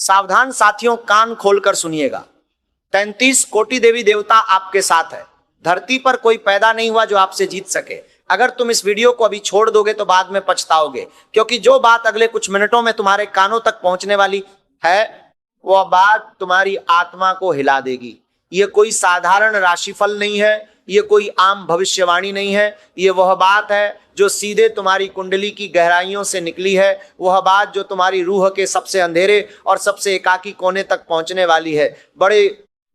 सावधान साथियों, कान खोलकर सुनिएगा। 33 कोटि देवी देवता आपके साथ है। धरती पर कोई पैदा नहीं हुआ जो आपसे जीत सके। अगर तुम इस वीडियो को अभी छोड़ दोगे तो बाद में पछताओगे, क्योंकि जो बात अगले कुछ मिनटों में तुम्हारे कानों तक पहुंचने वाली है वह बात तुम्हारी आत्मा को हिला देगी। यह कोई साधारण राशिफल नहीं है, यह कोई आम भविष्यवाणी नहीं है। यह वह बात है जो सीधे तुम्हारी कुंडली की गहराइयों से निकली है, वह बात जो तुम्हारी रूह के सबसे अंधेरे और सबसे एकाकी कोने तक पहुंचने वाली है। बड़े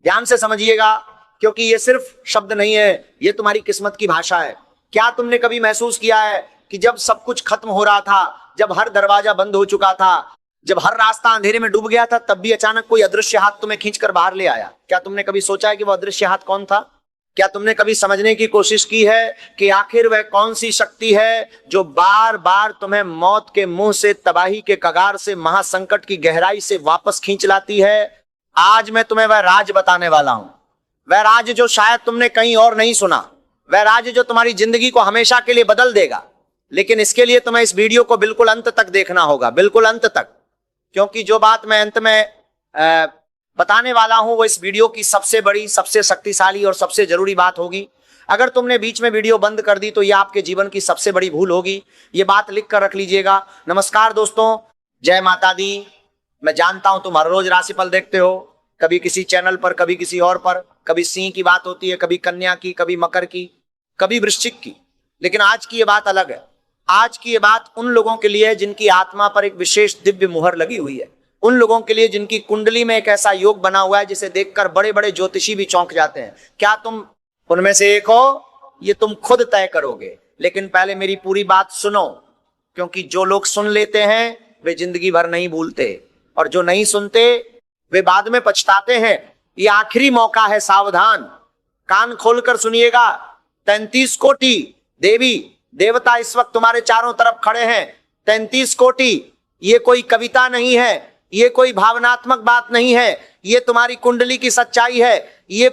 ध्यान से समझिएगा, क्योंकि यह सिर्फ शब्द नहीं है, यह तुम्हारी किस्मत की भाषा है। क्या तुमने कभी महसूस किया है कि जब सब कुछ खत्म हो रहा था, जब हर दरवाजा बंद हो चुका था, जब हर रास्ता अंधेरे में डूब गया था, तब भी अचानक कोई अदृश्य हाथ तुम्हें खींचकर बाहर ले आया? क्या तुमने कभी सोचा है कि वह अदृश्य हाथ कौन था? क्या तुमने कभी समझने की कोशिश की है कि आखिर वह कौन सी शक्ति है जो बार बार तुम्हें मौत के मुंह से, तबाही के कगार से, महासंकट की गहराई से वापस खींच लाती है? आज मैं तुम्हें वह राज बताने वाला हूं, वह राज जो शायद तुमने कहीं और नहीं सुना, वह राज जो तुम्हारी जिंदगी को हमेशा के लिए बदल देगा। लेकिन इसके लिए तुम्हें इस वीडियो को बिल्कुल अंत तक देखना होगा, बिल्कुल अंत तक, क्योंकि जो बात मैं अंत में बताने वाला हूं वो इस वीडियो की सबसे बड़ी, सबसे शक्तिशाली और सबसे जरूरी बात होगी। अगर तुमने बीच में वीडियो बंद कर दी तो यह आपके जीवन की सबसे बड़ी भूल होगी। ये बात लिख कर रख लीजिएगा। नमस्कार दोस्तों, जय माता दी। मैं जानता हूं तुम हर रोज राशिफल देखते हो, कभी किसी चैनल पर, कभी किसी और पर, कभी सिंह की बात होती है, कभी कन्या की, कभी मकर की, कभी वृश्चिक की। लेकिन आज की ये बात अलग है। आज की ये बात उन लोगों के लिए है जिनकी आत्मा पर एक विशेष दिव्य मुहर लगी हुई है, उन लोगों के लिए जिनकी कुंडली में एक ऐसा योग बना हुआ है जिसे देखकर बड़े बड़े ज्योतिषी भी चौंक जाते हैं। क्या तुम उनमें से एक हो? ये तुम खुद तय करोगे। लेकिन पहले मेरी पूरी बात सुनो, क्योंकि जो लोग सुन लेते हैं वे जिंदगी भर नहीं भूलते, और जो नहीं सुनते वे बाद में पछताते हैं। ये आखिरी मौका है, सावधान, कान खोलकर सुनिएगा। 33 कोटि देवी देवता इस वक्त तुम्हारे चारों तरफ खड़े हैं। 33 कोटि, ये कोई कविता नहीं है, ये कोई भावनात्मक बात नहीं है, ये तुम्हारी कुंडली की सच्चाई है। ये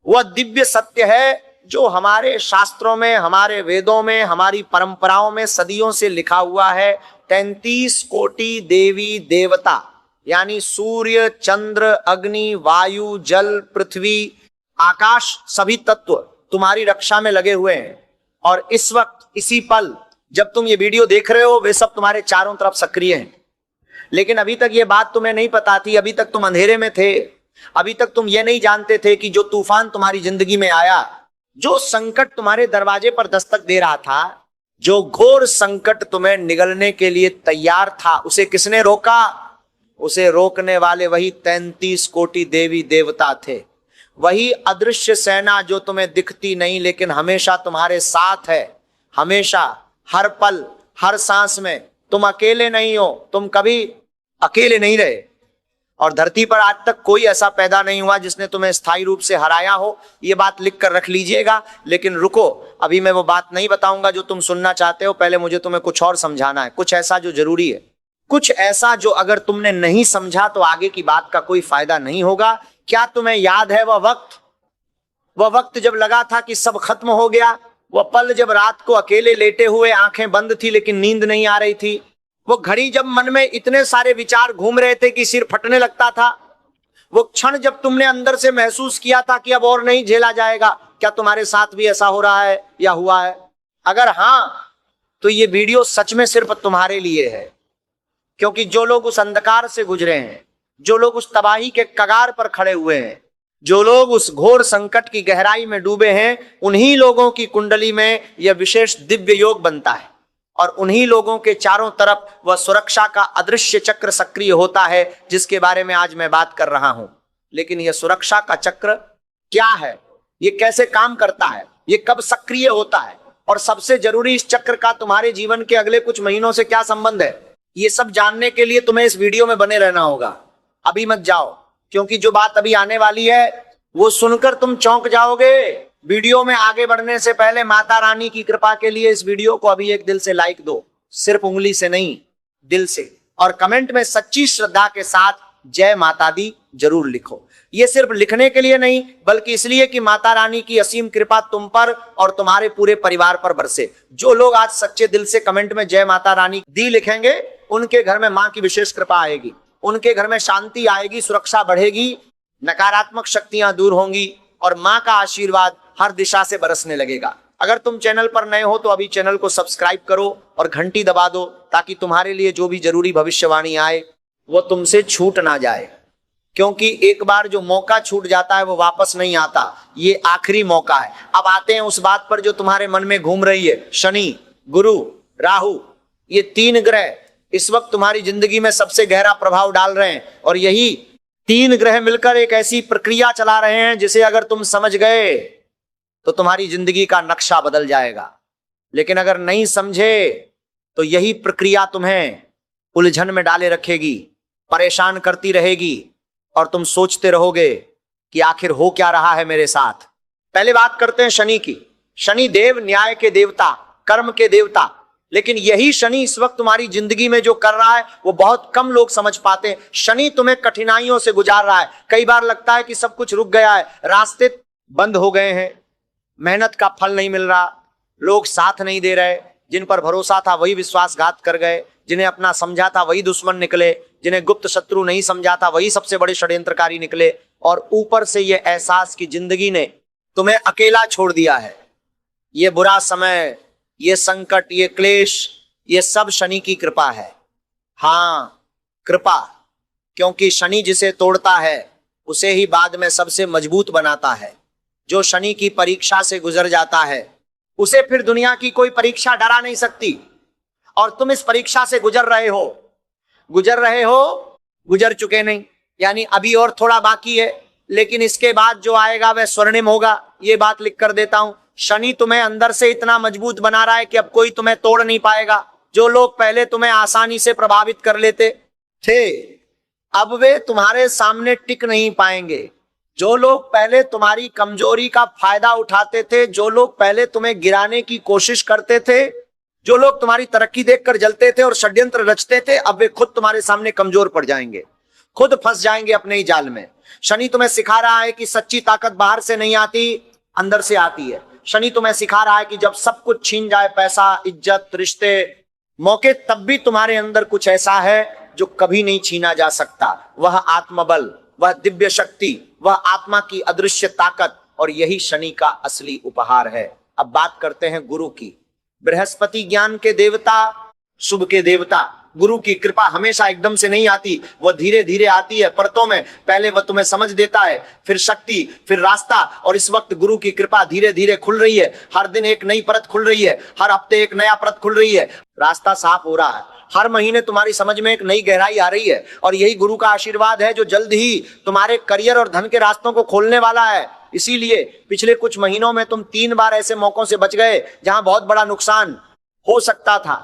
वह दिव्य सत्य है जो हमारे शास्त्रों में, हमारे वेदों में, हमारी परंपराओं में सदियों से लिखा हुआ है। 33 कोटि देवी देवता, यानी सूर्य, चंद्र, अग्नि, वायु, जल, पृथ्वी, आकाश, सभी तत्व तुम्हारी रक्षा में लगे हुए हैं। और इस वक्त, इसी पल जब तुम ये वीडियो देख रहे हो, वे सब तुम्हारे चारों तरफ सक्रिय हैं। लेकिन अभी तक ये बात तुम्हें नहीं पता थी, अभी तक तुम अंधेरे में थे, अभी तक तुम ये नहीं जानते थे कि जो तूफान तुम्हारी जिंदगी में आया, जो संकट तुम्हारे दरवाजे पर दस्तक दे रहा था, जो घोर संकट तुम्हें निगलने के लिए तैयार था, उसे किसने रोका? उसे रोकने वाले वही 33 कोटि देवी देवता थे। वही अदृश्य सेना जो तुम्हें दिखती नहीं लेकिन हमेशा तुम्हारे साथ है, हमेशा, हर पल, हर सांस में। तुम अकेले नहीं हो, तुम कभी अकेले नहीं रहे। और धरती पर आज तक कोई ऐसा पैदा नहीं हुआ जिसने तुम्हें स्थायी रूप से हराया हो। ये बात लिख कर रख लीजिएगा। लेकिन रुको, अभी मैं वो बात नहीं बताऊंगा जो तुम सुनना चाहते हो। पहले मुझे तुम्हें कुछ और समझाना है, कुछ ऐसा जो जरूरी है, कुछ ऐसा जो अगर तुमने नहीं समझा तो आगे की बात का कोई फायदा नहीं होगा। क्या तुम्हें याद है वह वक्त जब लगा था कि सब खत्म हो गया? वह पल जब रात को अकेले लेटे हुए, आंखें बंद थी लेकिन नींद नहीं आ रही थी? वो घड़ी जब मन में इतने सारे विचार घूम रहे थे कि सिर फटने लगता था? वो क्षण जब तुमने अंदर से महसूस किया था कि अब और नहीं झेला जाएगा? क्या तुम्हारे साथ भी ऐसा हो रहा है या हुआ है? अगर हाँ, तो ये वीडियो सच में सिर्फ तुम्हारे लिए है, क्योंकि जो लोग उस अंधकार से गुजरे हैं, जो लोग उस तबाही के कगार पर खड़े हुए हैं, जो लोग उस घोर संकट की गहराई में डूबे हैं, उन्हीं लोगों की कुंडली में यह विशेष दिव्य योग बनता है। और उन्हीं लोगों के चारों तरफ वह सुरक्षा का अदृश्य चक्र सक्रिय होता है जिसके बारे में आज मैं बात कर रहा हूं। लेकिन यह सुरक्षा का चक्र क्या है, यह कैसे काम करता है, यह कब सक्रिय होता है, और सबसे जरूरी, इस चक्र का तुम्हारे जीवन के अगले कुछ महीनों से क्या संबंध है, ये सब जानने के लिए तुम्हें इस वीडियो में बने रहना होगा। अभी मत जाओ, क्योंकि जो बात अभी आने वाली है वो सुनकर तुम चौंक जाओगे। वीडियो में आगे बढ़ने से पहले माता रानी की कृपा के लिए इस वीडियो को अभी एक दिल से लाइक दो, सिर्फ उंगली से नहीं, दिल से। और कमेंट में सच्ची श्रद्धा के साथ जय माता दी जरूर लिखो। ये सिर्फ लिखने के लिए नहीं, बल्कि इसलिए कि माता रानी की असीम कृपा तुम पर और तुम्हारे पूरे परिवार पर बरसे। जो लोग आज सच्चे दिल से कमेंट में जय माता रानी दी लिखेंगे, उनके घर में मां की विशेष कृपा आएगी। उनके घर में शांति आएगी, सुरक्षा बढ़ेगी, नकारात्मक शक्तियां दूर होंगी और मां का आशीर्वाद हर दिशा से बरसने लगेगा। अगर तुम चैनल पर नए हो तो अभी चैनल को सब्सक्राइब करो और घंटी दबा दो, ताकि तुम्हारे लिए जो भी जरूरी भविष्यवाणी आए वो तुमसे छूट ना जाए, क्योंकि एक बार जो मौका छूट जाता है वो वापस नहीं आता। ये आखिरी मौका है। अब आते हैं उस बात पर जो तुम्हारे मन में घूम रही है। शनि, गुरु, राहु, ये 3 ग्रह इस वक्त तुम्हारी जिंदगी में सबसे गहरा प्रभाव डाल रहे हैं और यही 3 ग्रह मिलकर एक ऐसी प्रक्रिया चला रहे हैं जिसे अगर तुम समझ गए तो तुम्हारी जिंदगी का नक्शा बदल जाएगा। लेकिन अगर नहीं समझे तो यही प्रक्रिया तुम्हें उलझन में डाले रखेगी, परेशान करती रहेगी और तुम सोचते रहोगे कि आखिर हो क्या रहा है मेरे साथ। पहले बात करते हैं शनि की। शनि देव, न्याय के देवता, कर्म के देवता, लेकिन यही शनि इस वक्त तुम्हारी जिंदगी में जो कर रहा है वो बहुत कम लोग समझ पाते हैं। शनि तुम्हें कठिनाइयों से गुजार रहा है। कई बार लगता है कि सब कुछ रुक गया है, रास्ते बंद हो गए हैं, मेहनत का फल नहीं मिल रहा, लोग साथ नहीं दे रहे, जिन पर भरोसा था वही विश्वासघात कर गए, जिन्हें अपना समझा था वही दुश्मन निकले, जिन्हें गुप्त शत्रु नहीं समझा था वही सबसे बड़े षड्यंत्रकारी निकले, और ऊपर से ये एहसास कि जिंदगी ने तुम्हें अकेला छोड़ दिया है। ये बुरा समय, ये संकट, ये क्लेश, ये सब शनि की कृपा है। हाँ, कृपा, क्योंकि शनि जिसे तोड़ता है उसे ही बाद में सबसे मजबूत बनाता है। जो शनि की परीक्षा से गुजर जाता है उसे फिर दुनिया की कोई परीक्षा डरा नहीं सकती। और तुम इस परीक्षा से गुजर रहे हो, गुजर चुके नहीं, यानी अभी और थोड़ा बाकी है, लेकिन इसके बाद जो आएगा वह स्वर्णिम होगा। ये बात लिख कर देता हूं। शनि तुम्हें अंदर से इतना मजबूत बना रहा है कि अब कोई तुम्हें तोड़ नहीं पाएगा। जो लोग पहले तुम्हें आसानी से प्रभावित कर लेते थे, अब वे तुम्हारे सामने टिक नहीं पाएंगे। जो लोग पहले तुम्हारी कमजोरी का फायदा उठाते थे, जो लोग पहले तुम्हें गिराने की कोशिश करते थे, जो लोग तुम्हारी तरक्की देखकर जलते थे और षड्यंत्र रचते थे, अब वे खुद तुम्हारे सामने कमजोर पड़ जाएंगे, खुद फंस जाएंगे अपने ही जाल में। शनि तुम्हें सिखा रहा है कि सच्ची ताकत बाहर से नहीं आती, अंदर से आती है। शनि तुम्हें सिखा रहा है कि जब सब कुछ छीन जाए, पैसा, इज्जत, रिश्ते, मौके, तब भी तुम्हारे अंदर कुछ ऐसा है जो कभी नहीं छीना जा सकता। वह आत्मबल, वह दिव्य शक्ति, वह आत्मा की अदृश्य ताकत, और यही शनि का असली उपहार है। अब बात करते हैं गुरु की। बृहस्पति ज्ञान के देवता, शुभ के देवता। गुरु की कृपा हमेशा एकदम से नहीं आती, वह धीरे धीरे आती है, परतों में। पहले वह तुम्हें समझ देता है, फिर शक्ति, फिर रास्ता, और इस वक्त गुरु की कृपा धीरे धीरे खुल रही है। हर दिन एक नई परत खुल रही है, हर हफ्ते एक नया परत खुल रही है, रास्ता साफ हो रहा है। हर महीने तुम्हारी समझ में एक नई गहराई आ रही है, और यही गुरु का आशीर्वाद है जो जल्द ही तुम्हारे करियर और धन के रास्तों को खोलने वाला है। इसीलिए पिछले कुछ महीनों में तुम 3 बार ऐसे मौकों से बच गए जहां बहुत बड़ा नुकसान हो सकता था।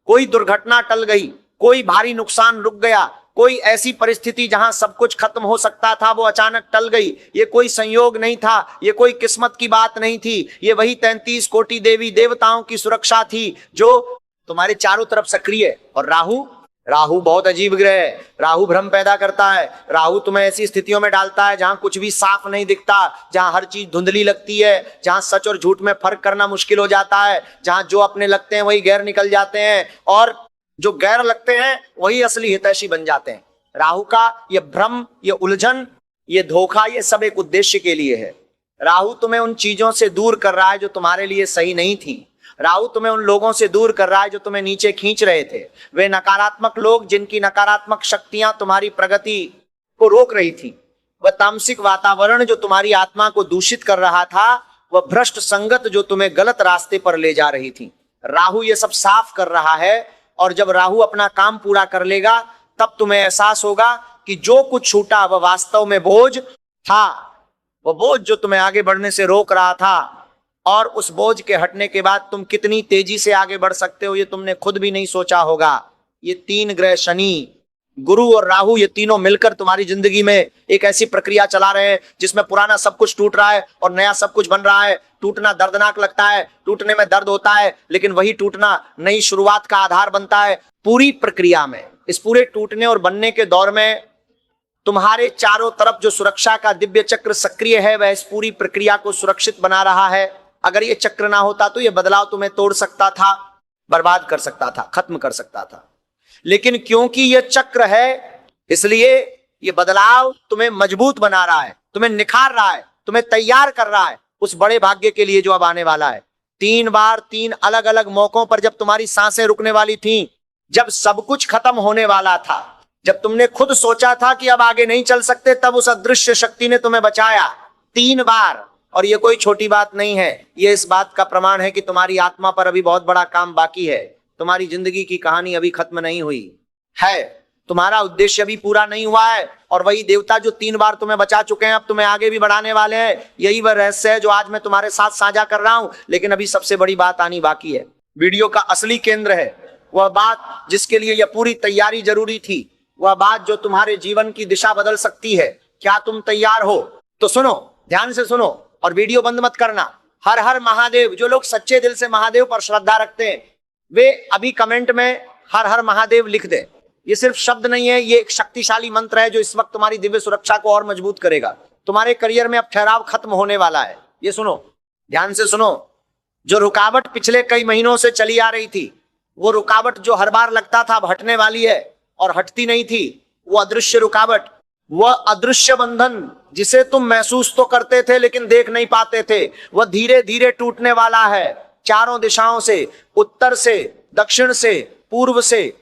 कोई दुर्घटना टल गई, कोई भारी नुकसान रुक गया, कोई ऐसी परिस्थिति जहां सब कुछ खत्म हो सकता था वो अचानक टल गई। ये कोई संयोग नहीं था, ये कोई किस्मत की बात नहीं थी, ये वही 33 कोटि देवी देवताओं की सुरक्षा थी जो तुम्हारे चारों तरफ सक्रिय है। और राहु बहुत अजीब ग्रह है। राहु भ्रम पैदा करता है। राहु तुम्हें ऐसी स्थितियों में डालता है जहां कुछ भी साफ नहीं दिखता, जहां हर चीज धुंधली लगती है, जहां सच और झूठ में फर्क करना मुश्किल हो जाता है, जहां जो अपने लगते हैं वही गैर निकल जाते हैं, और जो गैर लगते हैं वही असली हितैषी बन जाते हैं। राहु का ये भ्रम, ये उलझन, ये धोखा, ये सब एक उद्देश्य के लिए है। राहु तुम्हें उन चीजों से दूर कर रहा है जो तुम्हारे लिए सही नहीं थी। राहु तुम्हें उन लोगों से दूर कर रहा है जो तुम्हें नीचे खींच रहे थे। वे नकारात्मक लोग जिनकी नकारात्मक शक्तियां तुम्हारी प्रगति को रोक रही थी, वह तामसिक वातावरण जो तुम्हारी आत्मा को दूषित कर रहा था, वह भ्रष्ट संगत जो तुम्हें गलत रास्ते पर ले जा रही थी। राहु ये सब साफ कर रहा है, और जब राहु अपना काम पूरा कर लेगा तब तुम्हें एहसास होगा कि जो कुछ छूटा वह वास्तव में बोझ था। वह बोझ जो तुम्हें आगे बढ़ने से रोक रहा था, और उस बोझ के हटने के बाद तुम कितनी तेजी से आगे बढ़ सकते हो ये तुमने खुद भी नहीं सोचा होगा। ये 3 ग्रह शनि, गुरु और राहु, ये तीनों मिलकर तुम्हारी जिंदगी में एक ऐसी प्रक्रिया चला रहे हैं जिसमें पुराना सब कुछ टूट रहा है और नया सब कुछ बन रहा है। टूटना दर्दनाक लगता है, टूटने में दर्द होता है, लेकिन वही टूटना नई शुरुआत का आधार बनता है। पूरी प्रक्रिया में, इस पूरे टूटने और बनने के दौर में तुम्हारे चारों तरफ जो सुरक्षा का दिव्य चक्र सक्रिय है, वह इस पूरी प्रक्रिया को सुरक्षित बना रहा है। अगर ये चक्र ना होता तो ये बदलाव तुम्हें तोड़ सकता था, बर्बाद कर सकता था, खत्म कर सकता था। लेकिन क्योंकि ये चक्र है, इसलिए ये बदलाव तुम्हें मजबूत बना रहा है, तुम्हें निखार रहा है, तुम्हें तैयार कर रहा है उस बड़े भाग्य के लिए जो अब आने वाला है। 3 बार 3 अलग अलग मौकों पर जब तुम्हारी सांसें रुकने वाली थी, जब सब कुछ खत्म होने वाला था, जब तुमने खुद सोचा था कि अब आगे नहीं चल सकते, तब उस अदृश्य शक्ति ने तुम्हें बचाया 3 बार। और ये कोई छोटी बात नहीं है, ये इस बात का प्रमाण है कि तुम्हारी आत्मा पर अभी बहुत बड़ा काम बाकी है। तुम्हारी जिंदगी की कहानी अभी खत्म नहीं हुई है, तुम्हारा उद्देश्य अभी पूरा नहीं हुआ है। और वही देवता जो 3 बार तुम्हें बचा चुके हैं, अब तुम्हें आगे भी बढ़ाने वाले हैं। यही वह रहस्य है जो आज मैं तुम्हारे साथ साझा कर रहा हूं। लेकिन अभी सबसे बड़ी बात आनी बाकी है। वीडियो का असली केंद्र है वह बात जिसके लिए यह पूरी तैयारी जरूरी थी, वह बात जो तुम्हारे जीवन की दिशा बदल सकती है। क्या तुम तैयार हो? तो सुनो, ध्यान से सुनो और वीडियो बंद मत करना। हर हर महादेव। जो लोग सच्चे दिल से महादेव पर श्रद्धा रखते हैं वे अभी कमेंट में हर हर महादेव लिख दें। ये सिर्फ शब्द नहीं है, ये एक शक्तिशाली मंत्र है जो इस वक्त तुम्हारी दिव्य सुरक्षा को और मजबूत करेगा। तुम्हारे करियर में अब ठहराव खत्म होने वाला है। ये सुनो, ध्यान से सुनो। जो रुकावट पिछले कई महीनों से चली आ रही थी, वो रुकावट जो हर बार लगता था अब हटने वाली है और हटती नहीं थी, वो अदृश्य रुकावट, वह अदृश्य बंधन जिसे तुम महसूस तो करते थे लेकिन देख नहीं पाते थे, वह धीरे धीरे टूटने वाला है। चारों दिशाओं से, उत्तर से, दक्षिण से, पूर्व से,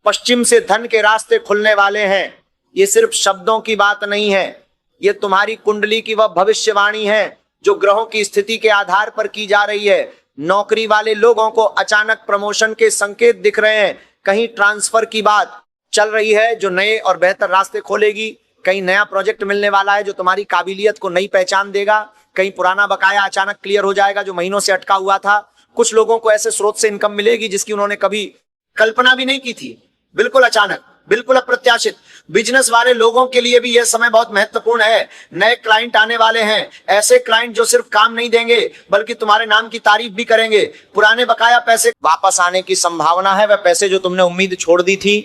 पश्चिम से धन के रास्ते खुलने वाले हैं। ये सिर्फ शब्दों की बात नहीं है, ये तुम्हारी कुंडली की वह भविष्यवाणी है जो ग्रहों की स्थिति के आधार पर की जा रही है। नौकरी वाले लोगों को अचानक प्रमोशन के संकेत दिख रहे हैं। कहीं ट्रांसफर की बात चल रही है जो नए और बेहतर रास्ते खोलेगी। कहीं नया प्रोजेक्ट मिलने वाला है जो तुम्हारी काबिलियत को नई पहचान देगा। कहीं पुराना बकाया अचानक क्लियर हो जाएगा जो महीनों से अटका हुआ था। कुछ लोगों को ऐसे स्रोत से इनकम मिलेगी जिसकी उन्होंने कभी कल्पना भी नहीं की थी। बिल्कुल अचानक, बिल्कुल अप्रत्याशित। बिजनेस वाले लोगों के लिए भी यह समय बहुत महत्वपूर्ण है। नए क्लाइंट आने वाले हैं, ऐसे क्लाइंट जो सिर्फ काम नहीं देंगे बल्कि तुम्हारे नाम की तारीफ भी करेंगे। पुराने बकाया पैसे वापस आने की संभावना है, वह पैसे जो तुमने उम्मीद छोड़ दी थी।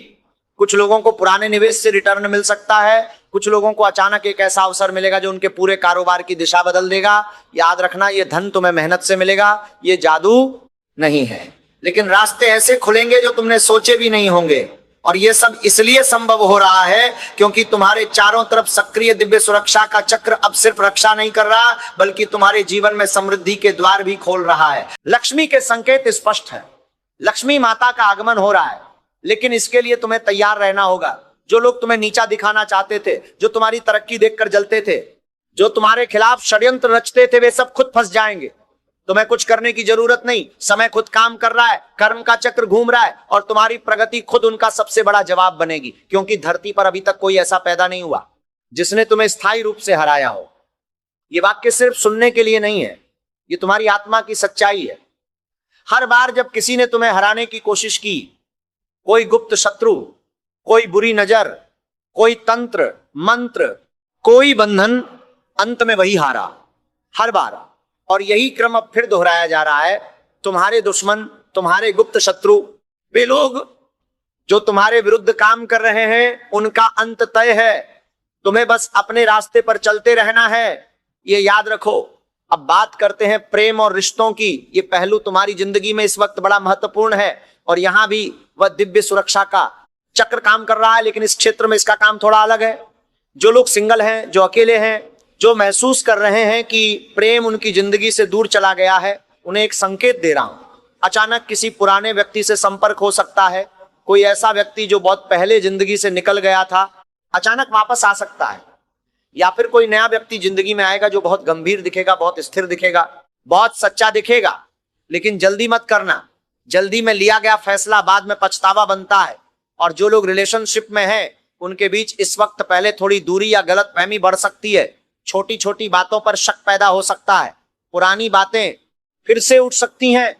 कुछ लोगों को पुराने निवेश से रिटर्न मिल सकता है। कुछ लोगों को अचानक एक ऐसा अवसर मिलेगा जो उनके पूरे कारोबार की दिशा बदल देगा। याद रखना, यह धन तुम्हें मेहनत से मिलेगा, ये जादू नहीं है। लेकिन रास्ते ऐसे खुलेंगे जो तुमने सोचे भी नहीं होंगे। और ये सब इसलिए संभव हो रहा है क्योंकि तुम्हारे चारों तरफ सक्रिय दिव्य सुरक्षा का चक्र अब सिर्फ रक्षा नहीं कर रहा बल्कि तुम्हारे जीवन में समृद्धि के द्वार भी खोल रहा है। लक्ष्मी के संकेत स्पष्ट है, लक्ष्मी माता का आगमन हो रहा है। लेकिन इसके लिए तुम्हें तैयार रहना होगा। जो लोग तुम्हें नीचा दिखाना चाहते थे, जो तुम्हारी तरक्की देखकर जलते थे, जो तुम्हारे खिलाफ षड्यंत्र रचते थे, वे सब खुद फंस जाएंगे। तुम्हें कुछ करने की जरूरत नहीं, समय खुद काम कर रहा है, कर्म का चक्र घूम रहा है और तुम्हारी प्रगति खुद उनका सबसे बड़ा जवाब बनेगी। क्योंकि धरती पर अभी तक कोई ऐसा पैदा नहीं हुआ जिसने तुम्हें स्थायी रूप से हराया हो। ये वाक्य सिर्फ सुनने के लिए नहीं है, ये तुम्हारी आत्मा की सच्चाई है। हर बार जब किसी ने तुम्हें हराने की कोशिश की, कोई गुप्त शत्रु, कोई बुरी नजर, कोई तंत्र मंत्र, कोई बंधन, अंत में वही हारा, हर बार। और यही क्रम अब फिर दोहराया जा रहा है। तुम्हारे दुश्मन, तुम्हारे गुप्त शत्रु, वे लोग जो तुम्हारे विरुद्ध काम कर रहे हैं, उनका अंत तय है। तुम्हें बस अपने रास्ते पर चलते रहना है, ये याद रखो। अब बात करते हैं प्रेम और रिश्तों की। ये पहलू तुम्हारी जिंदगी में इस वक्त बड़ा महत्वपूर्ण है और यहां भी वह दिव्य सुरक्षा का चक्र काम कर रहा है, लेकिन इस क्षेत्र में इसका काम थोड़ा अलग है। जो लोग सिंगल हैं, जो अकेले हैं, जो महसूस कर रहे हैं कि प्रेम उनकी जिंदगी से दूर चला गया है, उन्हें एक संकेत दे रहा हूं। अचानक किसी पुराने व्यक्ति से संपर्क हो सकता है। कोई ऐसा व्यक्ति जो बहुत पहले जिंदगी से निकल गया था, अचानक वापस आ सकता है। या फिर कोई नया व्यक्ति जिंदगी में आएगा जो बहुत गंभीर दिखेगा, बहुत स्थिर दिखेगा, बहुत सच्चा दिखेगा। लेकिन जल्दी मत करना, जल्दी में लिया गया फैसला बाद में पछतावा बनता है। और जो लोग रिलेशनशिप में हैं, उनके बीच इस वक्त पहले थोड़ी दूरी या गलतफहमी बढ़ सकती है। छोटी छोटी बातों पर शक पैदा हो सकता है। पुरानी बातें फिर से उठ सकती हैं,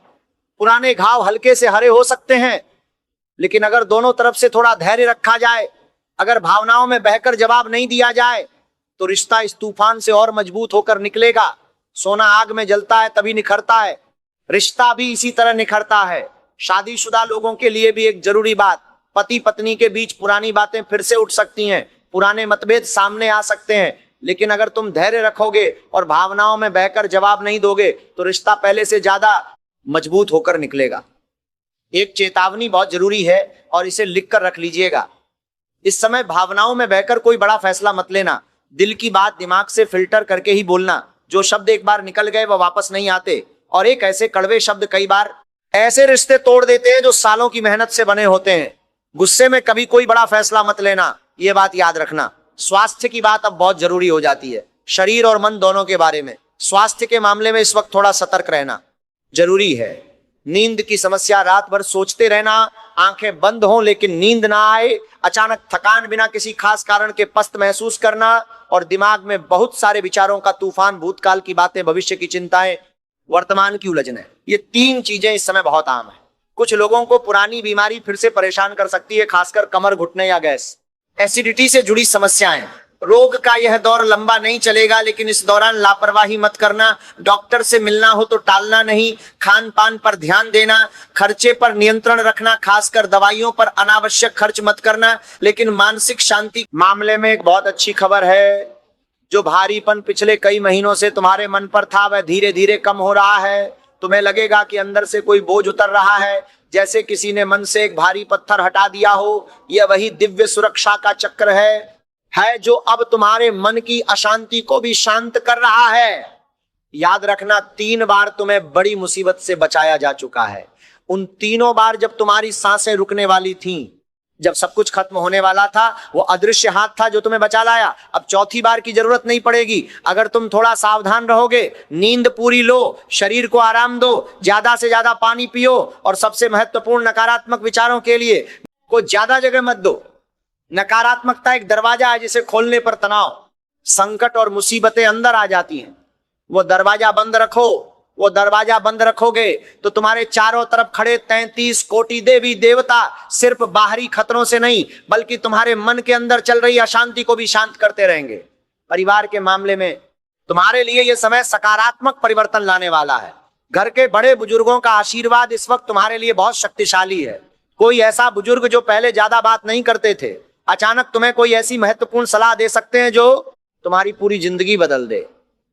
पुराने घाव हल्के से हरे हो सकते हैं। लेकिन अगर दोनों तरफ से थोड़ा धैर्य रखा जाए, अगर भावनाओं में बहकर जवाब नहीं दिया जाए, तो रिश्ता इस तूफान से और मजबूत होकर निकलेगा। सोना आग में जलता है तभी निखरता है, रिश्ता भी इसी तरह निखरता है। शादीशुदा लोगों के लिए भी एक जरूरी बात, पति पत्नी के बीच पुरानी बातें फिर से उठ सकती हैं, पुराने मतभेद सामने आ सकते हैं। लेकिन अगर तुम धैर्य रखोगे और भावनाओं में बहकर जवाब नहीं दोगे, तो रिश्ता पहले से ज्यादा मजबूत होकर निकलेगा। एक चेतावनी बहुत जरूरी है और इसे लिखकर रख लीजिएगा। इस समय भावनाओं में बहकर कोई बड़ा फैसला मत लेना। दिल की बात दिमाग से फिल्टर करके ही बोलना। जो शब्द एक बार निकल गए वह वापस नहीं आते, और एक ऐसे कड़वे शब्द कई बार ऐसे रिश्ते तोड़ देते हैं जो सालों की मेहनत से बने होते हैं। गुस्से में कभी कोई बड़ा फैसला मत लेना, यह बात याद रखना। स्वास्थ्य की बात अब बहुत जरूरी हो जाती है, शरीर और मन दोनों के बारे में। स्वास्थ्य के मामले में इस वक्त थोड़ा सतर्क रहना जरूरी है। नींद की समस्या, रात भर सोचते रहना, आंखें बंद हों लेकिन नींद ना आए, अचानक थकान, बिना किसी खास कारण के पस्त महसूस करना, और दिमाग में बहुत सारे विचारों का तूफान, भूतकाल की बातें, भविष्य की चिंताएं, वर्तमान की उलझनें। ये 3 चीजें इस समय बहुत आम है। कुछ लोगों को पुरानी बीमारी फिर से परेशान कर सकती है, खासकर कमर, घुटने या गैस, एसिडिटी से जुड़ी समस्याएं। रोग का यह दौर लंबा नहीं चलेगा, लेकिन इस दौरान लापरवाही मत करना। डॉक्टर से मिलना हो तो टालना नहीं। खान पान पर ध्यान देना, खर्चे पर नियंत्रण रखना, खासकर दवाइयों पर अनावश्यक खर्च मत करना। लेकिन मानसिक शांति मामले में एक बहुत अच्छी खबर है। जो भारीपन पिछले कई महीनों से तुम्हारे मन पर था वह धीरे धीरे कम हो रहा है। तुम्हें लगेगा कि अंदर से कोई बोझ उतर रहा है, जैसे किसी ने मन से एक भारी पत्थर हटा दिया हो। यह वही दिव्य सुरक्षा का चक्र है जो अब तुम्हारे मन की अशांति को भी शांत कर रहा है। याद रखना, 3 बार तुम्हें बड़ी मुसीबत से बचाया जा चुका है। उन तीनों बार जब तुम्हारी सांसें रुकने वाली थीं, जब सब कुछ खत्म होने वाला था, वो अदृश्य हाथ था जो तुम्हें बचा लाया। अब चौथी बार की जरूरत नहीं पड़ेगी अगर तुम थोड़ा सावधान रहोगे। नींद पूरी लो, शरीर को आराम दो, ज्यादा से ज्यादा पानी पियो, और सबसे महत्वपूर्ण, नकारात्मक विचारों के लिए को ज्यादा जगह मत दो। नकारात्मकता एक दरवाजा है जिसे खोलने पर तनाव, संकट और मुसीबतें अंदर आ जाती हैं। वो दरवाजा बंद रखो। वो दरवाजा बंद रखोगे तो तुम्हारे चारों तरफ खड़े 33 कोटि देवी देवता सिर्फ बाहरी खतरों से नहीं, बल्कि तुम्हारे मन के अंदर चल रही अशांति को भी शांत करते रहेंगे। परिवार के मामले में तुम्हारे लिए यह समय सकारात्मक परिवर्तन लाने वाला है। घर के बड़े बुजुर्गों का आशीर्वाद इस वक्त तुम्हारे लिए बहुत शक्तिशाली है। कोई ऐसा बुजुर्ग जो पहले ज्यादा बात नहीं करते थे, अचानक तुम्हें कोई ऐसी महत्वपूर्ण सलाह दे सकते हैं जो तुम्हारी पूरी जिंदगी बदल दे।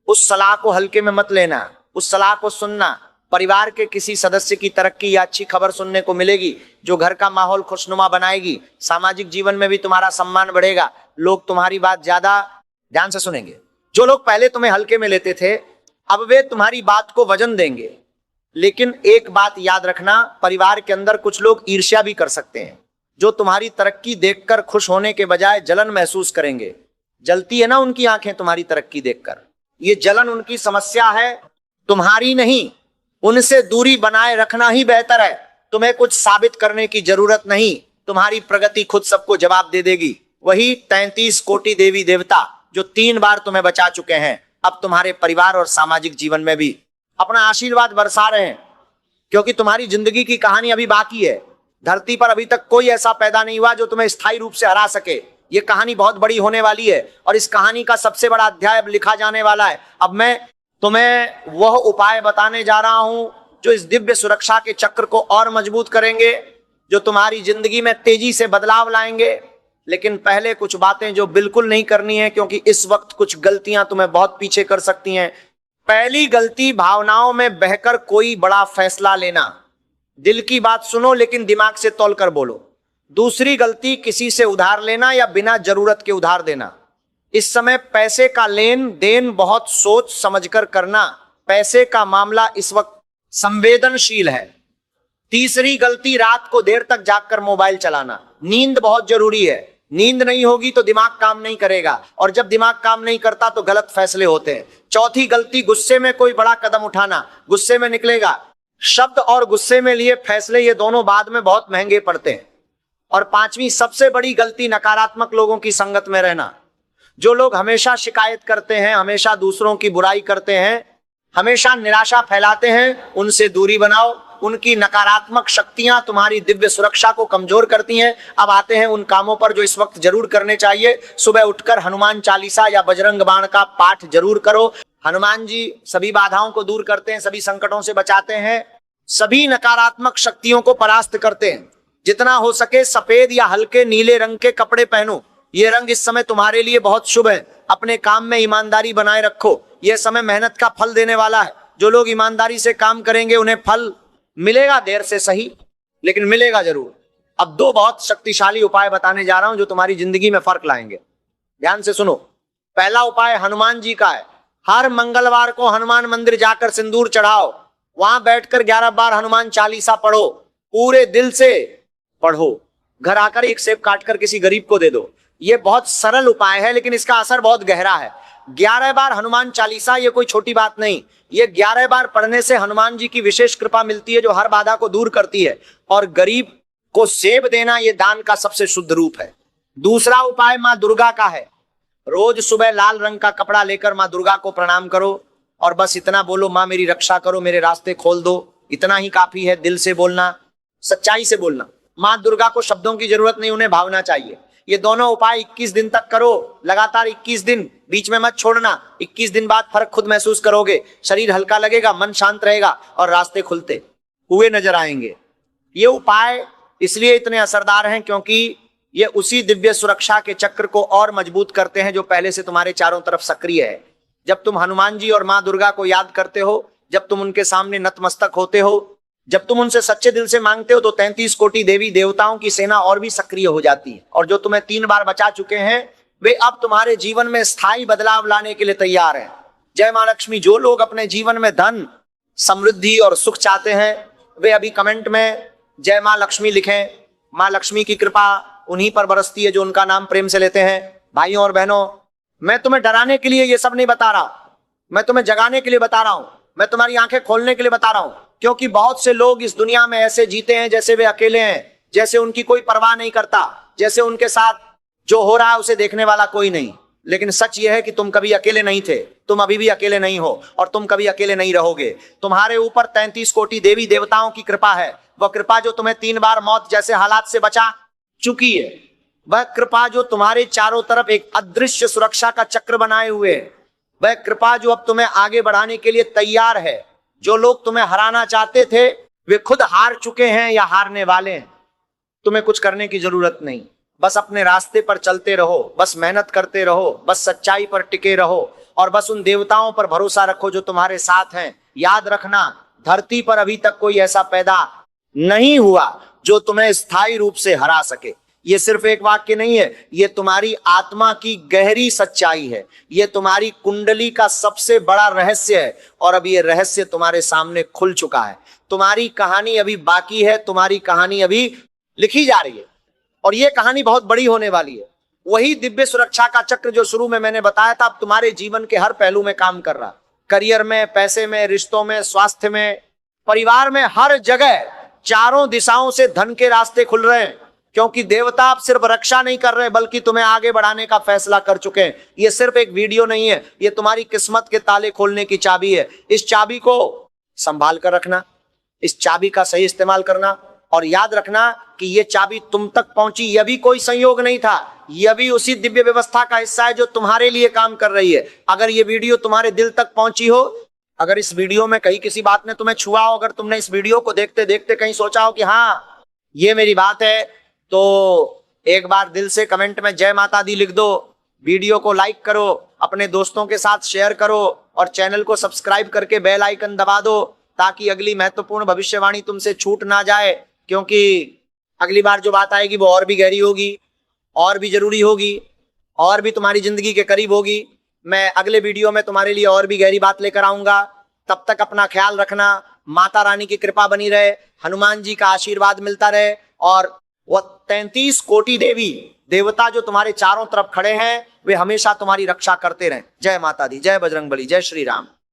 उस सलाह को हल्के में मत लेना, उस सलाह को सुनना। परिवार के किसी सदस्य की तरक्की या अच्छी खबर सुनने को मिलेगी जो घर का माहौल खुशनुमा बनाएगी। सामाजिक जीवन में भी तुम्हारा सम्मान बढ़ेगा। लोग तुम्हारी बात ज्यादा ध्यान से सुनेंगे। जो लोग पहले तुम्हें हल्के में लेते थे, अब वे तुम्हारी बात को वजन देंगे। लेकिन एक बात याद रखना, परिवार के अंदर कुछ लोग ईर्ष्या भी कर सकते हैं, जो तुम्हारी तरक्की देखकर खुश होने के बजाय जलन महसूस करेंगे। जलती है ना उनकी आंखें तुम्हारी तरक्की देखकर। ये जलन उनकी समस्या है, तुम्हारी नहीं। उनसे दूरी बनाए रखना ही बेहतर है। तुम्हें कुछ साबित करने की जरूरत नहीं। तुम्हारी प्रगति खुद सबको जवाब दे देगी। वही 33 कोटि देवी देवता जो 3 बार तुम्हें बचा चुके हैं, अब तुम्हारे परिवार और सामाजिक जीवन में भी अपना आशीर्वाद बरसा रहे हैं, क्योंकि तुम्हारी जिंदगी की कहानी अभी बाकी है। धरती पर अभी तक कोई ऐसा पैदा नहीं हुआ जो तुम्हें स्थायी रूप से हरा सके। ये कहानी बहुत बड़ी होने वाली है और इस कहानी का सबसे बड़ा अध्याय अब लिखा जाने वाला है। अब मैं तुम्हें वह उपाय बताने जा रहा हूं जो इस दिव्य सुरक्षा के चक्र को और मजबूत करेंगे, जो तुम्हारी जिंदगी में तेजी से बदलाव लाएंगे। लेकिन पहले कुछ बातें जो बिल्कुल नहीं करनी है, क्योंकि इस वक्त कुछ गलतियां तुम्हें बहुत पीछे कर सकती हैं। पहली गलती, भावनाओं में बहकर कोई बड़ा फैसला लेना। दिल की बात सुनो लेकिन दिमाग से तौलकर बोलो। दूसरी गलती, किसी से उधार लेना या बिना जरूरत के उधार देना। इस समय पैसे का लेन देन बहुत सोच समझकर करना। पैसे का मामला इस वक्त संवेदनशील है। तीसरी गलती, रात को देर तक जागकर मोबाइल चलाना। नींद बहुत जरूरी है। नींद नहीं होगी तो दिमाग काम नहीं करेगा, और जब दिमाग काम नहीं करता तो गलत फैसले होते हैं। चौथी गलती, गुस्से में कोई बड़ा कदम उठाना। गुस्से में निकलेगा शब्द और गुस्से में लिए फैसले, ये दोनों बाद में बहुत महंगे पड़ते हैं। और पांचवी सबसे बड़ी गलती, नकारात्मक लोगों की संगत में रहना। जो लोग हमेशा शिकायत करते हैं, हमेशा दूसरों की बुराई करते हैं, हमेशा निराशा फैलाते हैं, उनसे दूरी बनाओ। उनकी नकारात्मक शक्तियां तुम्हारी दिव्य सुरक्षा को कमजोर करती हैं। अब आते हैं उन कामों पर जो इस वक्त जरूर करने चाहिए। सुबह उठकर हनुमान चालीसा या बजरंग बाण का पाठ जरूर करो। हनुमान जी सभी बाधाओं को दूर करते हैं, सभी संकटों से बचाते हैं, सभी नकारात्मक शक्तियों को परास्त करते हैं। जितना हो सके सफेद या हल्के नीले रंग के कपड़े पहनो। ये रंग इस समय तुम्हारे लिए बहुत शुभ है। अपने काम में ईमानदारी बनाए रखो। यह समय मेहनत का फल देने वाला है। जो लोग ईमानदारी से काम करेंगे उन्हें फल मिलेगा, देर से सही लेकिन मिलेगा जरूर। अब दो बहुत शक्तिशाली उपाय बताने जा रहा हूं जो तुम्हारी जिंदगी में फर्क लाएंगे। ध्यान से सुनो। पहला उपाय हनुमान जी का है। हर मंगलवार को हनुमान मंदिर जाकर सिंदूर चढ़ाओ, वहां बैठकर 11 बार हनुमान चालीसा पढ़ो, पूरे दिल से पढ़ो। घर आकर एक सेब काटकर किसी गरीब को दे दो। यह बहुत सरल उपाय है लेकिन इसका असर बहुत गहरा है। 11 बार हनुमान चालीसा ये कोई छोटी बात नहीं। ये 11 बार पढ़ने से हनुमान जी की विशेष कृपा मिलती है जो हर बाधा को दूर करती है, और गरीब को सेब देना यह दान का सबसे शुद्ध रूप है। दूसरा उपाय मां दुर्गा का है। रोज सुबह लाल रंग का कपड़ा लेकर मां दुर्गा को प्रणाम करो और बस इतना बोलो, मां मेरी रक्षा करो, मेरे रास्ते खोल दो। इतना ही काफी है। दिल से बोलना, सच्चाई से बोलना। मां दुर्गा को शब्दों की जरूरत नहीं, उन्हें भावना चाहिए। ये दोनों उपाय 21 दिन तक करो, लगातार 21 दिन, बीच में मत छोड़ना। 21 दिन बाद फर्क खुद महसूस करोगे। शरीर हल्का लगेगा, मन शांत रहेगा और रास्ते खुलते हुए नजर आएंगे। ये उपाय इसलिए इतने असरदार हैं क्योंकि ये उसी दिव्य सुरक्षा के चक्र को और मजबूत करते हैं जो पहले से तुम्हारे चारों तरफ सक्रिय है। जब तुम हनुमान जी और मां दुर्गा को याद करते हो, जब तुम उनके सामने नतमस्तक होते हो, जब तुम उनसे सच्चे दिल से मांगते हो, तो 33 कोटि देवी देवताओं की सेना और भी सक्रिय हो जाती है। और जो तुम्हें 3 बार बचा चुके हैं वे अब तुम्हारे जीवन में स्थायी बदलाव लाने के लिए तैयार हैं। जय मां लक्ष्मी। जो लोग अपने जीवन में धन, समृद्धि और सुख चाहते हैं वे अभी कमेंट में जय मां लक्ष्मी लिखें। मां लक्ष्मी की कृपा उन्हीं पर बरसती है जो उनका नाम प्रेम से लेते हैं। भाइयों और बहनों, मैं तुम्हें डराने के लिए ये सब नहीं बता रहा, मैं तुम्हें जगाने के लिए बता रहा हूं, मैं तुम्हारी आंखें खोलने के लिए बता रहा हूं। क्योंकि बहुत से लोग इस दुनिया में ऐसे जीते हैं जैसे वे अकेले हैं, जैसे उनकी कोई परवाह नहीं करता, जैसे उनके साथ जो हो रहा है उसे देखने वाला कोई नहीं। लेकिन सच यह है कि तुम कभी अकेले नहीं थे, तुम अभी भी अकेले नहीं हो और तुम कभी अकेले नहीं रहोगे। तुम्हारे ऊपर 33 कोटि देवी देवताओं की कृपा है। वह कृपा जो तुम्हें 3 बार मौत जैसे हालात से बचा चुकी है, वह कृपा जो तुम्हारे चारों तरफ एक अदृश्य सुरक्षा का चक्र बनाए हुए है, वह कृपा जो अब तुम्हें आगे बढ़ाने के लिए तैयार है। जो लोग तुम्हें हराना चाहते थे वे खुद हार चुके हैं या हारने वाले हैं। तुम्हें कुछ करने की जरूरत नहीं, बस अपने रास्ते पर चलते रहो, बस मेहनत करते रहो, बस सच्चाई पर टिके रहो और बस उन देवताओं पर भरोसा रखो जो तुम्हारे साथ हैं। याद रखना, धरती पर अभी तक कोई ऐसा पैदा नहीं हुआ जो तुम्हें स्थायी रूप से हरा सके। ये सिर्फ एक वाक्य नहीं है, ये तुम्हारी आत्मा की गहरी सच्चाई है, ये तुम्हारी कुंडली का सबसे बड़ा रहस्य है और अब ये रहस्य तुम्हारे सामने खुल चुका है। तुम्हारी कहानी अभी बाकी है, तुम्हारी कहानी अभी लिखी जा रही है और ये कहानी बहुत बड़ी होने वाली है। वही दिव्य सुरक्षा का चक्र जो शुरू में मैंने बताया था अब तुम्हारे जीवन के हर पहलू में काम कर रहा। करियर में, पैसे में, रिश्तों में, स्वास्थ्य में, परिवार में, हर जगह चारों दिशाओं से धन के रास्ते खुल रहे हैं क्योंकि देवता अब सिर्फ रक्षा नहीं कर रहे बल्कि तुम्हें आगे बढ़ाने का फैसला कर चुके हैं। ये सिर्फ एक वीडियो नहीं है, ये तुम्हारी किस्मत के ताले खोलने की चाबी है। इस चाबी को संभाल कर रखना, इस चाबी का सही इस्तेमाल करना और याद रखना कि ये चाबी तुम तक पहुंची यह भी कोई संयोग नहीं था, यह भी उसी दिव्य व्यवस्था का हिस्सा है जो तुम्हारे लिए काम कर रही है। अगर ये वीडियो तुम्हारे दिल तक पहुंची हो, अगर इस वीडियो में कहीं किसी बात ने तुम्हें छुआ हो, अगर तुमने इस वीडियो को देखते देखते कहीं सोचा हो कि हाँ ये मेरी बात है, तो एक बार दिल से कमेंट में जय माता दी लिख दो। वीडियो को लाइक करो, अपने दोस्तों के साथ शेयर करो और चैनल को सब्सक्राइब करके बेल आइकन दबा दो ताकि अगली महत्वपूर्ण भविष्यवाणी तुमसे छूट ना जाए, क्योंकि अगली बार जो बात आएगी वो और भी गहरी होगी, और भी जरूरी होगी, और भी तुम्हारी जिंदगी के करीब होगी। मैं अगले वीडियो में तुम्हारे लिए और भी गहरी बात लेकर आऊंगा। तब तक अपना ख्याल रखना, माता रानी की कृपा बनी रहे, हनुमान जी का आशीर्वाद मिलता रहे और वह 33 कोटि देवी देवता जो तुम्हारे चारों तरफ खड़े हैं वे हमेशा तुम्हारी रक्षा करते रहें। जय माता दी, जय बजरंगबली, जय श्री राम।